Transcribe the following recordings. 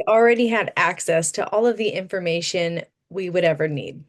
already had access to all of the information we would ever need?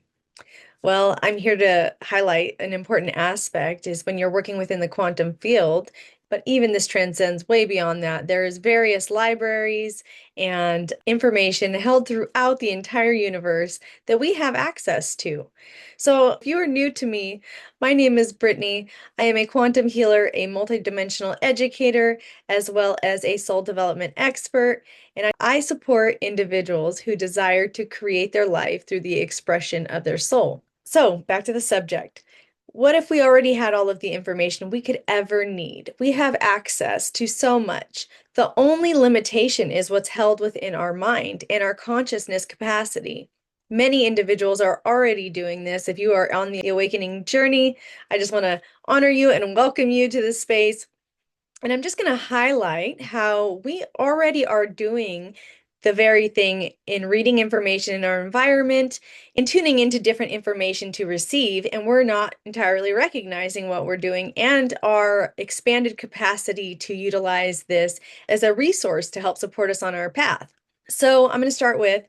Well, I'm here to highlight an important aspect is when you're working within the quantum field, but even this transcends way beyond that. There's various libraries and information held throughout the entire universe that we have access to. So if you are new to me, my name is Brittany. I am a quantum healer, a multidimensional educator, as well as a soul development expert. And I support individuals who desire to create their life through the expression of their soul. So, back to the subject. What if we already had all of the information we could ever need? We have access to so much. The only limitation is what's held within our mind and our consciousness capacity. Many individuals are already doing this. If you are on the awakening journey, I just want to honor you and welcome you to this space. And I'm just going to highlight how we already are doing the very thing in reading information in our environment and tuning into different information to receive. And we're not entirely recognizing what we're doing and our expanded capacity to utilize this as a resource to help support us on our path. So I'm going to start with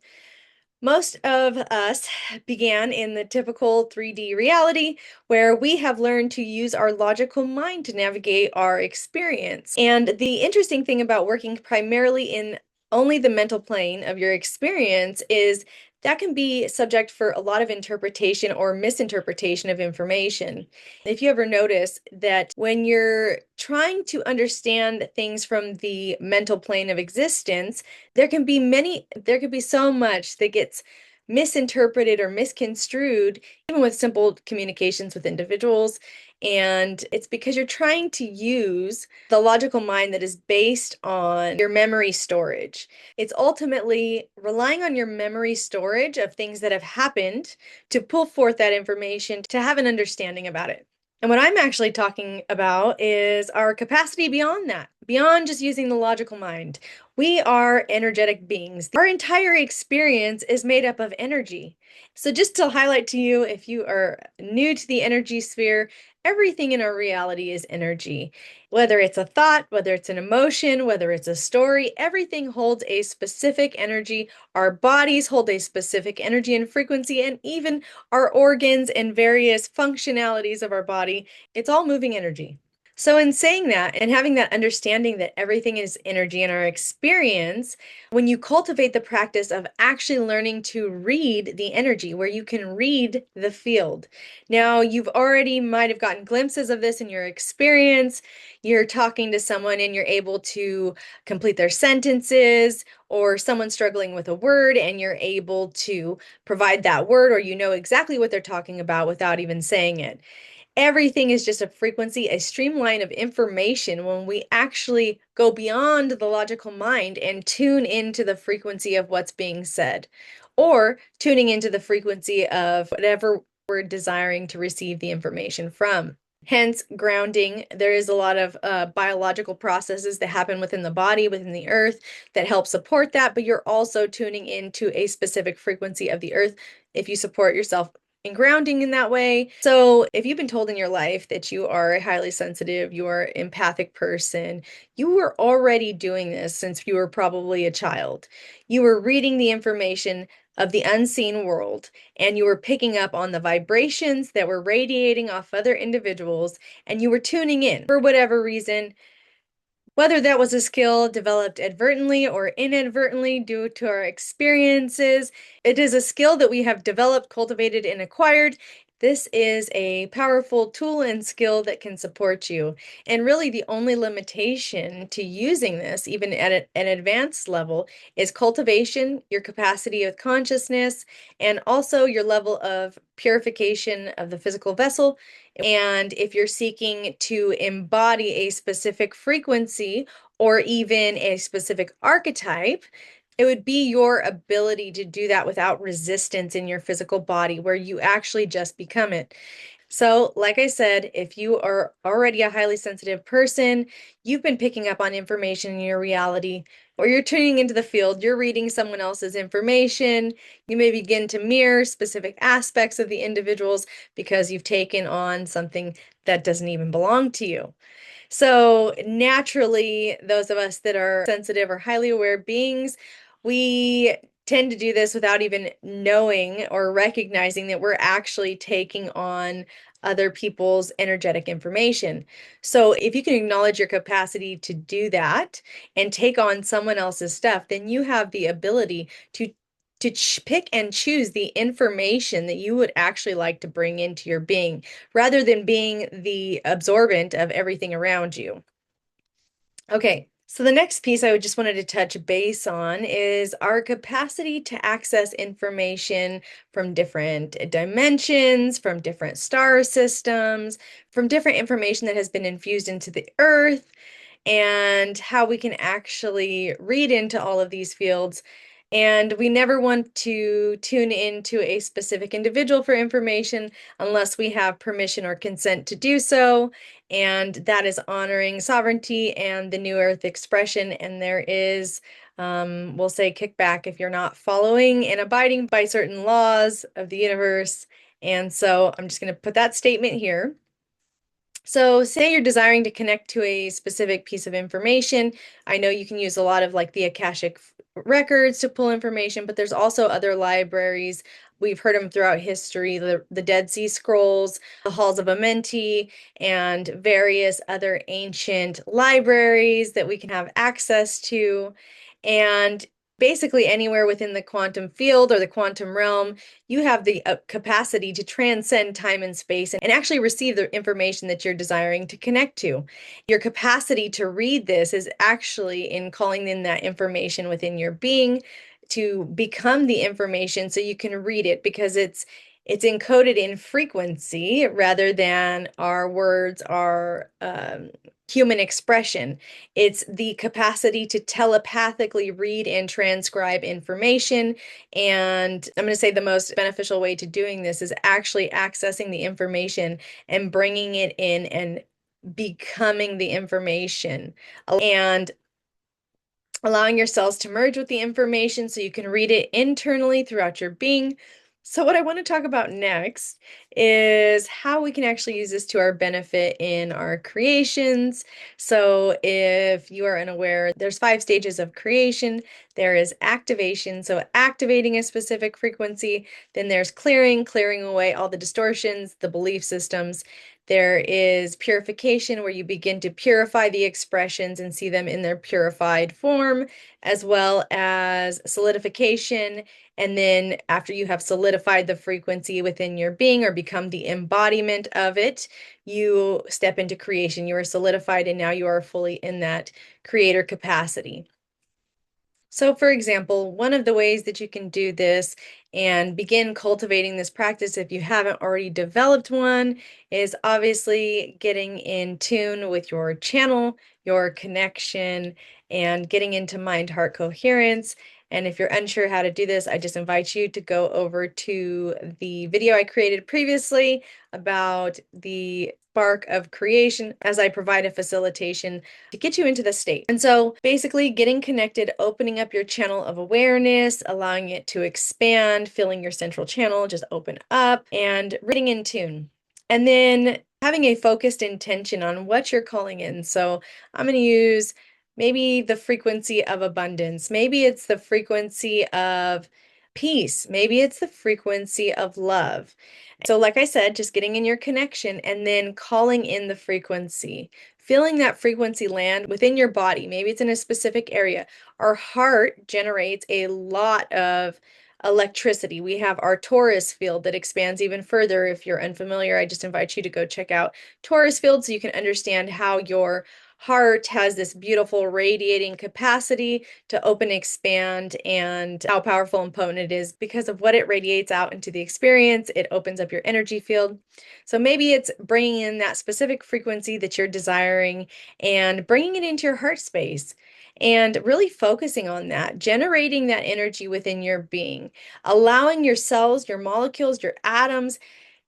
most of us began in the typical 3D reality where we have learned to use our logical mind to navigate our experience. And the interesting thing about working primarily in only the mental plane of your experience is that can be subject for a lot of interpretation or misinterpretation of information. If you ever notice that when you're trying to understand things from the mental plane of existence, there can be so much that gets misinterpreted or misconstrued, even with simple communications with individuals. And it's because you're trying to use the logical mind that is based on your memory storage. It's ultimately relying on your memory storage of things that have happened to pull forth that information to have an understanding about it. And what I'm actually talking about is our capacity beyond that, beyond just using the logical mind. We are energetic beings. Our entire experience is made up of energy. So just to highlight to you, if you are new to the energy sphere, everything in our reality is energy. Whether it's a thought, whether it's an emotion, whether it's a story, everything holds a specific energy. Our bodies hold a specific energy and frequency, and even our organs and various functionalities of our body, it's all moving energy. So, in saying that and having that understanding that everything is energy in our experience, when you cultivate the practice of actually learning to read the energy, where you can read the field. Now, you've already might have gotten glimpses of this in your experience. You're talking to someone and you're able to complete their sentences, or someone struggling with a word and you're able to provide that word, or you know exactly what they're talking about without even saying it. Everything is just a frequency, a streamline of information when we actually go beyond the logical mind and tune into the frequency of what's being said, or tuning into the frequency of whatever we're desiring to receive the information from. Hence, grounding. There is a lot of biological processes that happen within the body, within the earth, that help support that, but you're also tuning into a specific frequency of the earth if you support yourself and grounding in that way. So if you've been told in your life that you are a highly sensitive, you are an empathic person, you were already doing this since you were probably a child. You were reading the information of the unseen world, and you were picking up on the vibrations that were radiating off other individuals, and you were tuning in for whatever reason. Whether that was a skill developed advertently or inadvertently due to our experiences, it is a skill that we have developed, cultivated, and acquired. This is a powerful tool and skill that can support you. And really, the only limitation to using this, even at an advanced level, is cultivation, your capacity of consciousness, and also your level of purification of the physical vessel. And if you're seeking to embody a specific frequency or even a specific archetype, it would be your ability to do that without resistance in your physical body, where you actually just become it. So, like I said, if you are already a highly sensitive person, you've been picking up on information in your reality, or you're tuning into the field, you're reading someone else's information, you may begin to mirror specific aspects of the individuals because you've taken on something that doesn't even belong to you. So naturally, those of us that are sensitive or highly aware beings, we tend to do this without even knowing or recognizing that we're actually taking on other people's energetic information. So if you can acknowledge your capacity to do that and take on someone else's stuff, then you have the ability to pick and choose the information that you would actually like to bring into your being rather than being the absorbent of everything around you. Okay, so the next piece I would just wanted to touch base on is our capacity to access information from different dimensions, from different star systems, from different information that has been infused into the earth, and how we can actually read into all of these fields. And we never want to tune into a specific individual for information unless we have permission or consent to do so. And that is honoring sovereignty and the New Earth expression. And there is, we'll say, kickback if you're not following and abiding by certain laws of the universe. And so I'm just going to put that statement here. So say you're desiring to connect to a specific piece of information. I know you can use a lot of like the Akashic records to pull information, but there's also other libraries. We've heard them throughout history, the Dead Sea Scrolls, the Halls of Amenti, and various other ancient libraries that we can have access to. And basically anywhere within the quantum field or the quantum realm, you have the capacity to transcend time and space and actually receive the information that you're desiring to connect to. Your capacity to read this is actually in calling in that information within your being to become the information so you can read it because it's encoded in frequency rather than our words are human expression. It's the capacity to telepathically read and transcribe information. And I'm going to say the most beneficial way to doing this is actually accessing the information and bringing it in and becoming the information. And allowing your cells to merge with the information so you can read it internally throughout your being. So what I want to talk about next is how we can actually use this to our benefit in our creations. So if you are unaware, there's 5 stages of creation. There is activation, so activating a specific frequency. Then there's clearing away all the distortions, the belief systems. There is purification, where you begin to purify the expressions and see them in their purified form, as well as solidification. And then after you have solidified the frequency within your being or become the embodiment of it, you step into creation. You are solidified and now you are fully in that creator capacity. So, for example, one of the ways that you can do this and begin cultivating this practice, if you haven't already developed one, is obviously getting in tune with your channel, your connection, and getting into mind-heart coherence. And if you're unsure how to do this, I just invite you to go over to the video I created previously about the spark of creation as I provide a facilitation to get you into the state. And so basically getting connected, opening up your channel of awareness, allowing it to expand, feeling your central channel just open up and getting in tune. And then having a focused intention on what you're calling in. So I'm going to use maybe the frequency of abundance. Maybe it's the frequency of peace. Maybe it's the frequency of love. So, like I said, just getting in your connection and then calling in the frequency, feeling that frequency land within your body. Maybe it's in a specific area. Our heart generates a lot of electricity. We have our torus field that expands even further. If you're unfamiliar, I just invite you to go check out torus field so you can understand how your heart has this beautiful radiating capacity to open, expand, and how powerful and potent it is because of what it radiates out into the experience. It opens up your energy field. So maybe it's bringing in that specific frequency that you're desiring and bringing it into your heart space and really focusing on that, generating that energy within your being, allowing your cells, your molecules, your atoms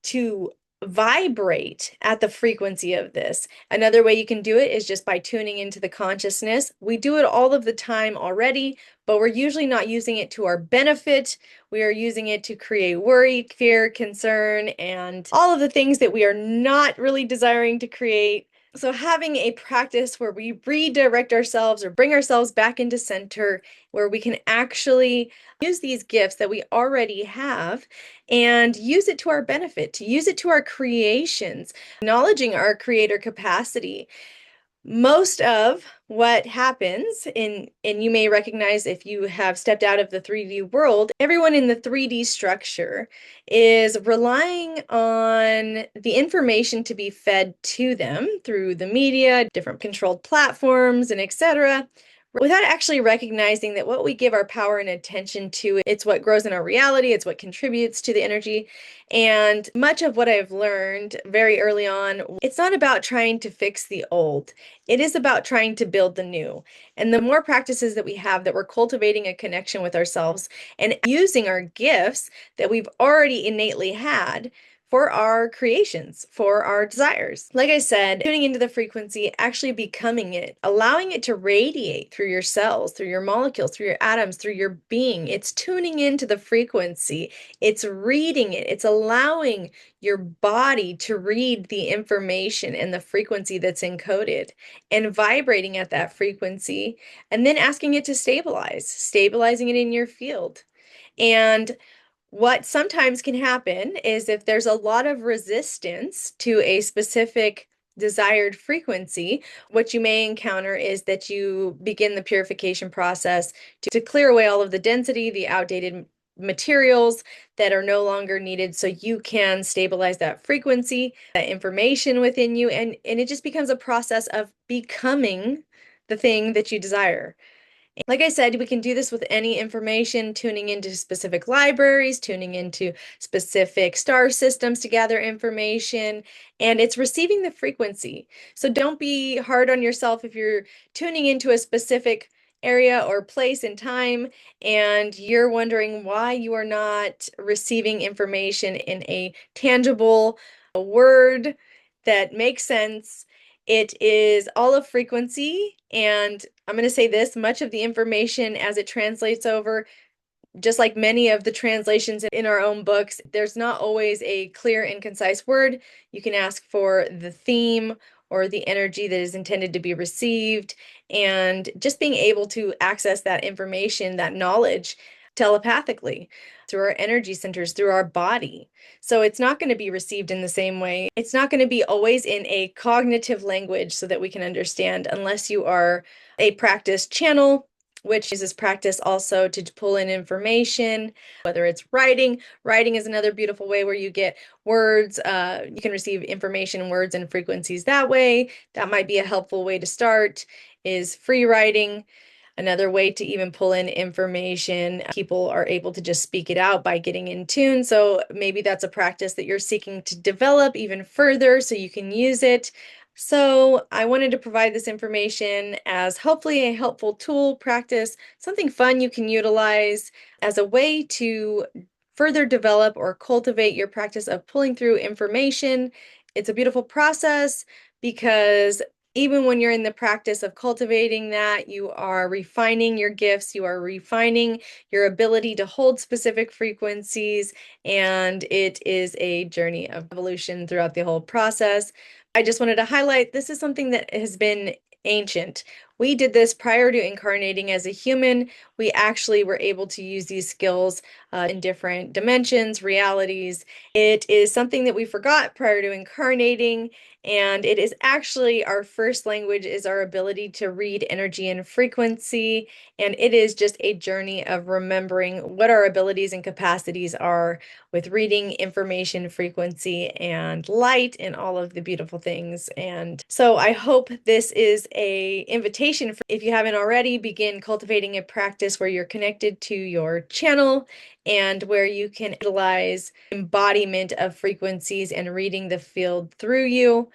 to vibrate at the frequency of this. Another way you can do it is just by tuning into the consciousness. We do it all of the time already, but we're usually not using it to our benefit. We are using it to create worry, fear, concern, and all of the things that we are not really desiring to create. So having a practice where we redirect ourselves or bring ourselves back into center, where we can actually use these gifts that we already have and use it to our benefit, to use it to our creations, acknowledging our creator capacity. Most of what happens and you may recognize if you have stepped out of the 3D world, everyone in the 3D structure is relying on the information to be fed to them through the media, different controlled platforms, and etc., without actually recognizing that what we give our power and attention to, it's what grows in our reality, it's what contributes to the energy. And much of what I've learned very early on, it's not about trying to fix the old. It is about trying to build the new. And the more practices that we have, that we're cultivating a connection with ourselves and using our gifts that we've already innately had for our creations, for our desires. Like I said, tuning into the frequency, actually becoming it, allowing it to radiate through your cells, through your molecules, through your atoms, through your being. It's tuning into the frequency. It's reading it. It's allowing your body to read the information and the frequency that's encoded and vibrating at that frequency, and then asking it to stabilize, stabilizing it in your field. And what sometimes can happen is if there's a lot of resistance to a specific desired frequency, what you may encounter is that you begin the purification process to clear away all of the density, the outdated materials that are no longer needed so you can stabilize that frequency, that information within you, and it just becomes a process of becoming the thing that you desire. Like I said, we can do this with any information, tuning into specific libraries, tuning into specific star systems to gather information, and it's receiving the frequency. So don't be hard on yourself if you're tuning into a specific area or place in time and you're wondering why you are not receiving information in a tangible word that makes sense. It is all of frequency, and I'm going to say this, much of the information as it translates over, just like many of the translations in our own books, there's not always a clear and concise word. You can ask for the theme or the energy that is intended to be received, and just being able to access that information, that knowledge telepathically through our energy centers, through our body. So it's not going to be received in the same way. It's not going to be always in a cognitive language so that we can understand, unless you are a practice channel, which uses practice also to pull in information, whether it's writing. Writing is another beautiful way where you get words. You can receive information, words, and frequencies that way. That might be a helpful way to start, is free writing. Another way to even pull in information, people are able to just speak it out by getting in tune. So maybe that's a practice that you're seeking to develop even further so you can use it. So I wanted to provide this information as hopefully a helpful tool, practice, something fun you can utilize as a way to further develop or cultivate your practice of pulling through information. It's a beautiful process because even when you're in the practice of cultivating that, you are refining your gifts, you are refining your ability to hold specific frequencies, and it is a journey of evolution throughout the whole process. I just wanted to highlight this is something that has been ancient. We did this prior to incarnating as a human. We actually were able to use these skills in different dimensions, realities. It is something that we forgot prior to incarnating, and it is actually our first language, is our ability to read energy and frequency. And it is just a journey of remembering what our abilities and capacities are with reading information, frequency, and light, and all of the beautiful things. And so I hope this is a invitation for, if you haven't already, begin cultivating a practice where you're connected to your channel and where you can utilize embodiment of frequencies and reading the field through you.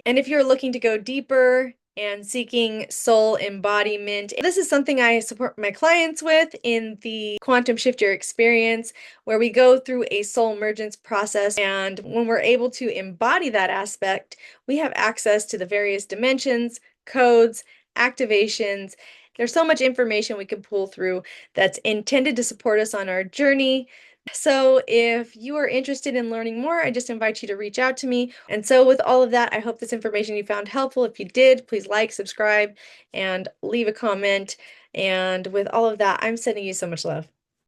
And if you're looking to go deeper and seeking soul embodiment, this is something I support my clients with in the Quantum Shift Your Experience, where we go through a soul mergence process. And when we're able to embody that aspect, we have access to the various dimensions, codes, activations. There's so much information we can pull through that's intended to support us on our journey, So if you are interested in learning more, I just invite you to reach out to me. And so with all of that, I hope this information you found helpful. If you did, please like, subscribe, and leave a comment. And with all of that, I'm sending you so much love.